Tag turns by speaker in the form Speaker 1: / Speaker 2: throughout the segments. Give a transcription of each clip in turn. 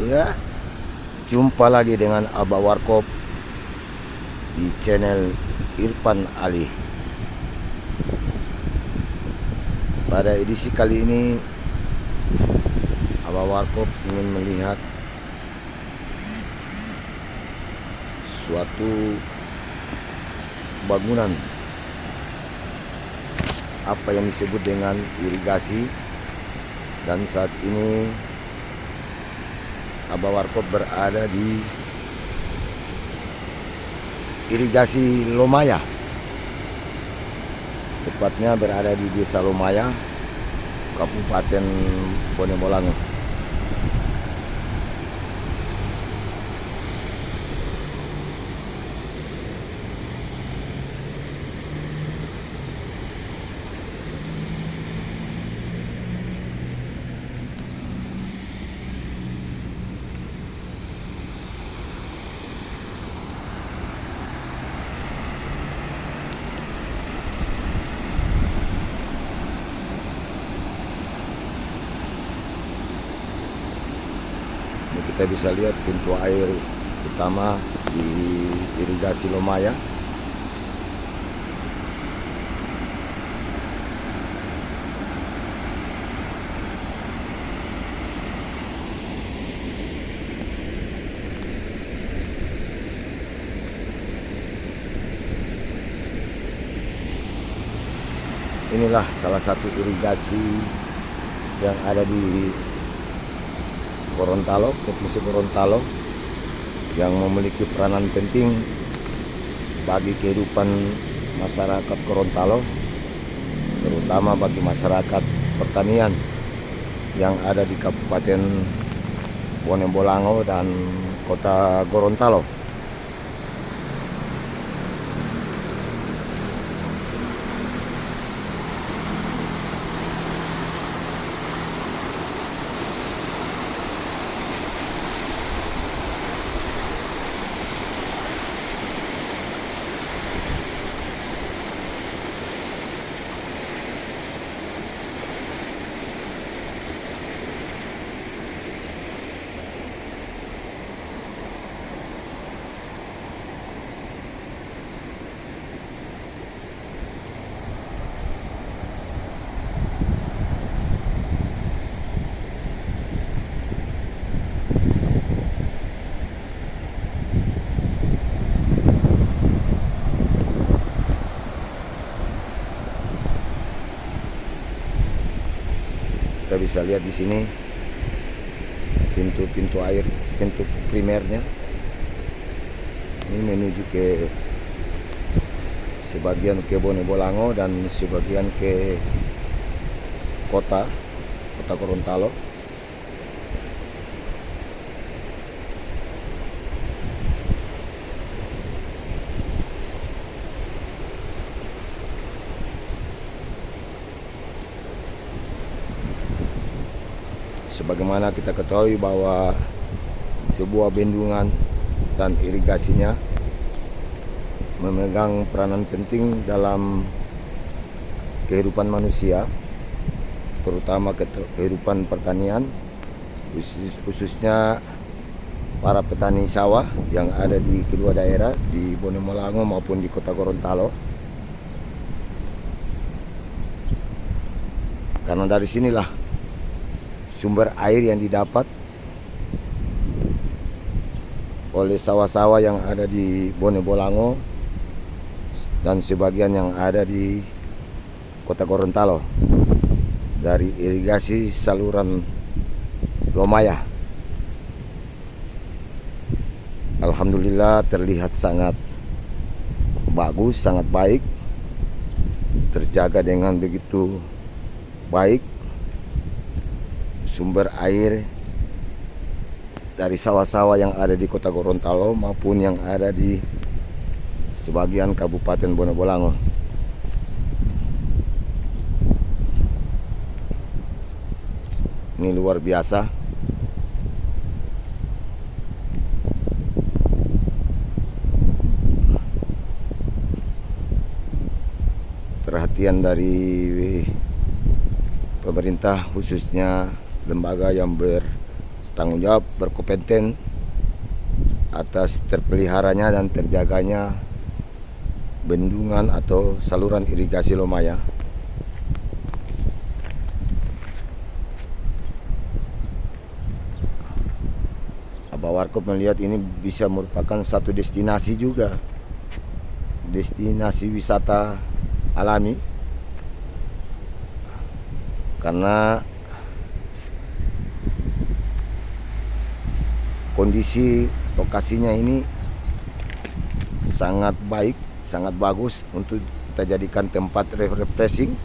Speaker 1: Ya, jumpa lagi dengan Abah Warkop di channel Irfan Ali. Pada edisi kali ini Abah Warkop ingin melihat suatu bangunan apa yang disebut dengan irigasi, dan saat ini Abah Warkop berada di irigasi Lomaya, tepatnya berada di Desa Lomaya, Kabupaten Bonemolango. Ini kita bisa lihat pintu air utama di irigasi Lomaya. Inilah salah satu irigasi yang ada di Gorontalo, Provinsi Gorontalo, yang memiliki peranan penting bagi kehidupan masyarakat Gorontalo, terutama bagi masyarakat pertanian yang ada di Kabupaten Bonemolango dan Kota Gorontalo. Kita bisa lihat di sini pintu air, pintu primernya. Ini menuju ke sebagian ke Bonemolango dan sebagian ke kota Gorontalo. Sebagaimana kita ketahui bahwa sebuah bendungan dan irigasinya memegang peranan penting dalam kehidupan manusia, terutama kehidupan pertanian, khususnya para petani sawah yang ada di kedua daerah, di Bonemolango maupun di Kota Gorontalo. Karena dari sinilah sumber air yang didapat oleh sawah-sawah yang ada di Bonemolango dan sebagian yang ada di Kota Gorontalo dari irigasi saluran Lomaya. Alhamdulillah terlihat sangat bagus, sangat baik, terjaga dengan begitu baik. Sumber air dari sawah-sawah yang ada di Kota Gorontalo maupun yang ada di sebagian Kabupaten Bonemolango. Ini luar biasa. Perhatian dari pemerintah, khususnya lembaga yang bertanggung jawab, berkompeten atas terpeliharanya dan terjaganya bendungan atau saluran irigasi Lomaya. Abah Warkop melihat ini bisa merupakan satu destinasi juga, destinasi wisata alami, karena kondisi lokasinya ini sangat baik, sangat bagus untuk kita jadikan tempat refreshing,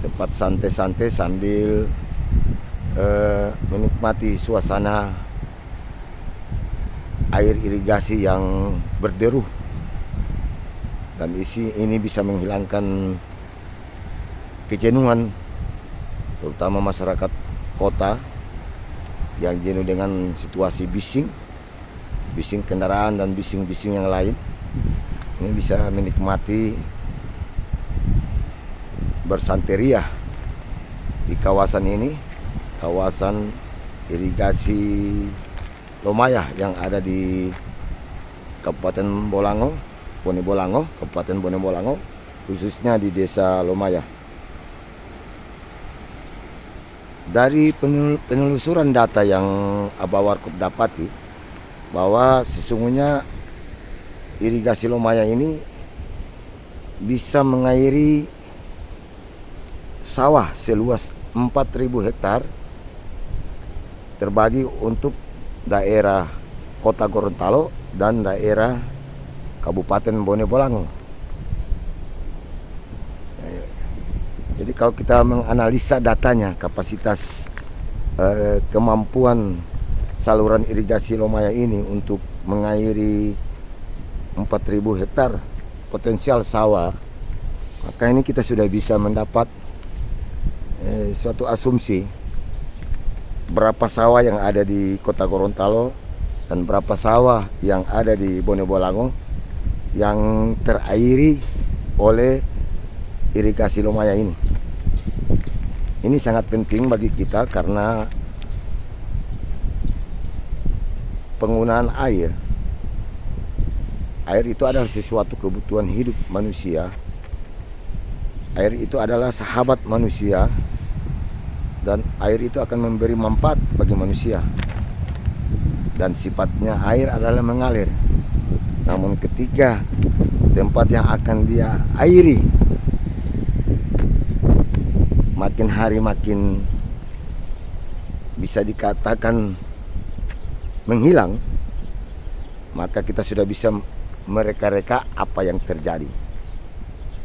Speaker 1: tempat santai-santai sambil menikmati suasana air irigasi yang berderu. Dan ini bisa menghilangkan kejenuhan, terutama masyarakat kota yang jenuh dengan situasi bising kendaraan dan bising yang lain. Ini bisa menikmati bersanteria di kawasan ini, kawasan irigasi Lomaya yang ada di Kabupaten Bone Bolango, Kabupaten Bone Bolango, khususnya di Desa Lomaya. Dari penelusuran data yang Abah Warkop dapati, bahwa sesungguhnya irigasi Lomaya ini bisa mengairi sawah seluas 4.000 hektar terbagi untuk daerah Kota Gorontalo dan daerah Kabupaten Bone Bolango. Jadi kalau kita menganalisa datanya, kapasitas kemampuan saluran irigasi Lomaya ini untuk mengairi 4.000 hektar potensial sawah, maka ini kita sudah bisa mendapat suatu asumsi berapa sawah yang ada di Kota Gorontalo dan berapa sawah yang ada di Bone Bolango yang terairi oleh irigasi Lomaya ini. Ini sangat penting bagi kita karena penggunaan air itu adalah sesuatu kebutuhan hidup manusia. Air itu adalah sahabat manusia, dan air itu akan memberi manfaat bagi manusia. Dan sifatnya air adalah mengalir. Namun ketika tempat yang akan dia airi makin hari makin bisa dikatakan menghilang, maka kita sudah bisa mereka-reka apa yang terjadi.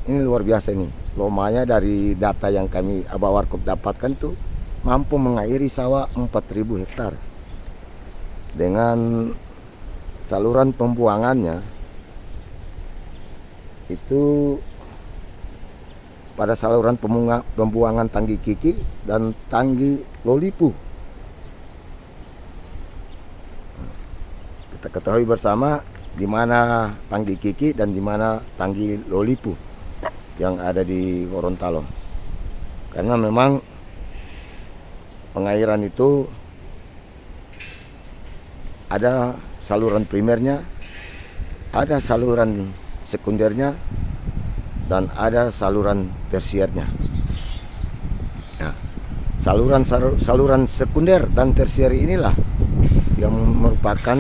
Speaker 1: Ini luar biasa ini. Lomaya dari data yang kami Abah Warkop dapatkan tuh mampu mengairi sawah 4.000 hektar. Dengan saluran pembuangannya itu pada saluran pembuangan Tanggi Kiki dan Tanggi Lolipu. Kita ketahui bersama di mana Tanggi Kiki dan di mana Tanggi Lolipu yang ada di Gorontalo. Karena memang pengairan itu ada saluran primernya, ada saluran sekundernya, dan ada saluran tersiernya. Nah, saluran sekunder dan tersier inilah yang merupakan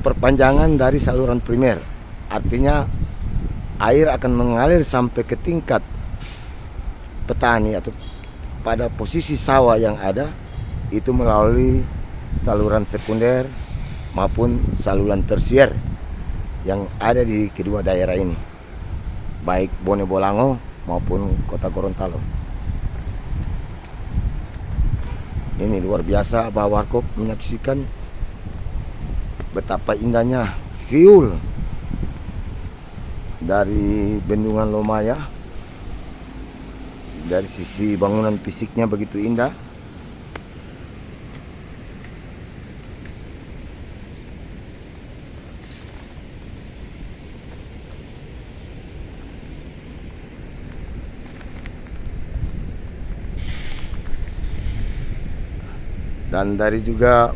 Speaker 1: perpanjangan dari saluran primer. Artinya air akan mengalir sampai ke tingkat petani atau pada posisi sawah yang ada itu melalui saluran sekunder maupun saluran tersier yang ada di kedua daerah ini, baik Bone Bolango maupun Kota Gorontalo. Ini luar biasa. Abah Warkop menyaksikan betapa indahnya view dari bendungan Lomaya. Dari sisi bangunan fisiknya begitu indah. Dan dari juga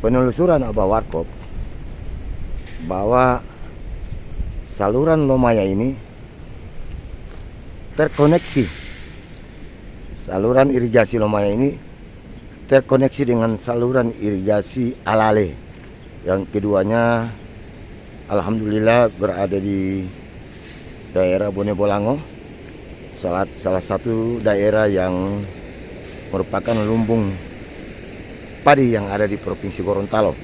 Speaker 1: penelusuran Abah Warkop bahwa saluran Lomaya ini terkoneksi. Saluran irigasi Lomaya ini terkoneksi dengan saluran irigasi Alale. Yang keduanya alhamdulillah berada di daerah Bone Bolango, salah satu daerah yang merupakan lumbung padi yang ada di Provinsi Gorontalo.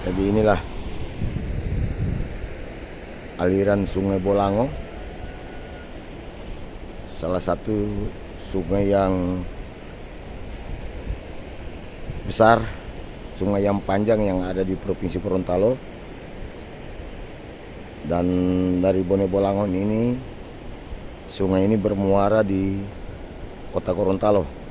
Speaker 1: Jadi inilah aliran Sungai Bolango, salah satu sungai yang besar, sungai yang panjang yang ada di Provinsi Gorontalo. Dan dari Bone Bolango ini, sungai ini bermuara di Kota Gorontalo.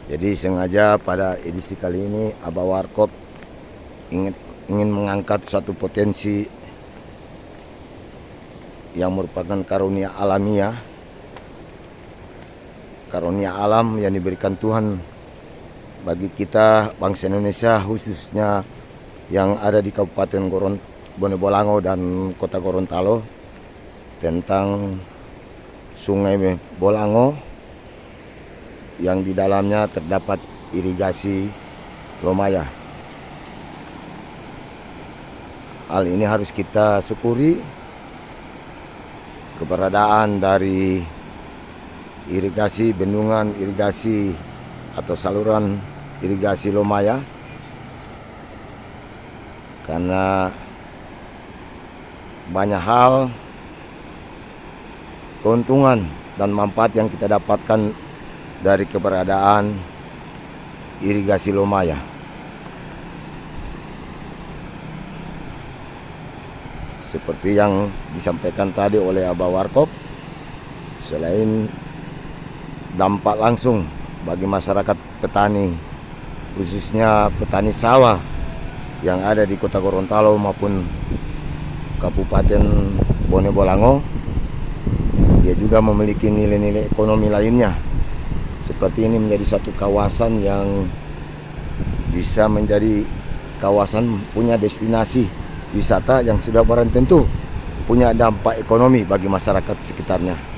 Speaker 1: Jadi sengaja pada edisi kali ini Abah Warkop ingin mengangkat suatu potensi yang merupakan karunia alamiah, karunia alam yang diberikan Tuhan bagi kita bangsa Indonesia, khususnya yang ada di Kabupaten Bone Bolango dan Kota Gorontalo, tentang Sungai Bolango yang di dalamnya terdapat irigasi Lomaya. Hal ini harus kita syukuri, keberadaan dari irigasi, bendungan irigasi atau saluran irigasi Lomaya, karena banyak hal keuntungan dan manfaat yang kita dapatkan dari keberadaan irigasi Lomaya. Seperti yang disampaikan tadi oleh Abah Warkop, selain dampak langsung bagi masyarakat petani, khususnya petani sawah yang ada di Kota Gorontalo maupun Kabupaten Bone Bolango, dia juga memiliki nilai-nilai ekonomi lainnya. Seperti ini menjadi satu kawasan yang bisa menjadi kawasan punya destinasi wisata yang sudah barang tentu punya dampak ekonomi bagi masyarakat sekitarnya.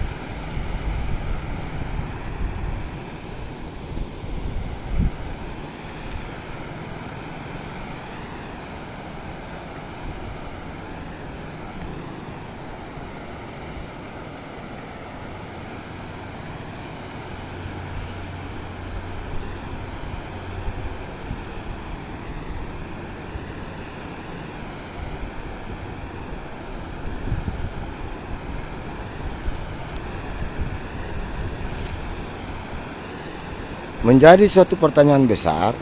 Speaker 1: menjadi suatu pertanyaan besar,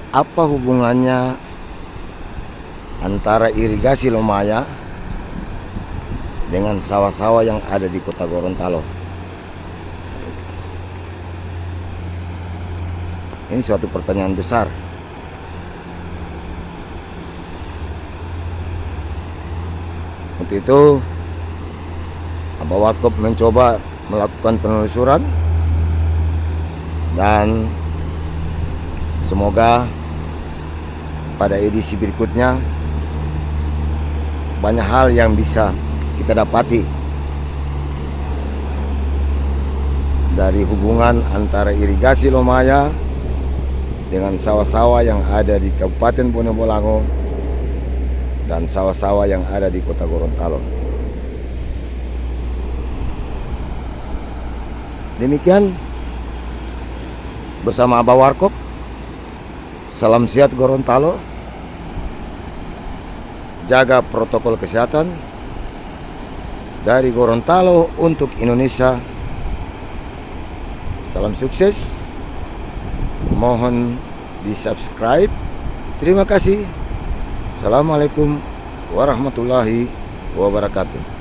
Speaker 1: apa hubungannya antara irigasi Lomaya dengan sawah-sawah yang ada di kota Gorontalo? Ini suatu pertanyaan besar. Untuk itu, Abah Warkop mencoba melakukan penelusuran dan semoga pada edisi berikutnya banyak hal yang bisa kita dapati dari hubungan antara irigasi Lomaya dengan sawah-sawah yang ada di Kabupaten Bonebolango dan sawah-sawah yang ada di kota Gorontalo. Demikian bersama Abah Warkop. Salam sehat Gorontalo. Jaga protokol kesehatan dari Gorontalo untuk Indonesia. Salam sukses. Mohon di-subscribe. Terima kasih. Assalamualaikum warahmatullahi wabarakatuh.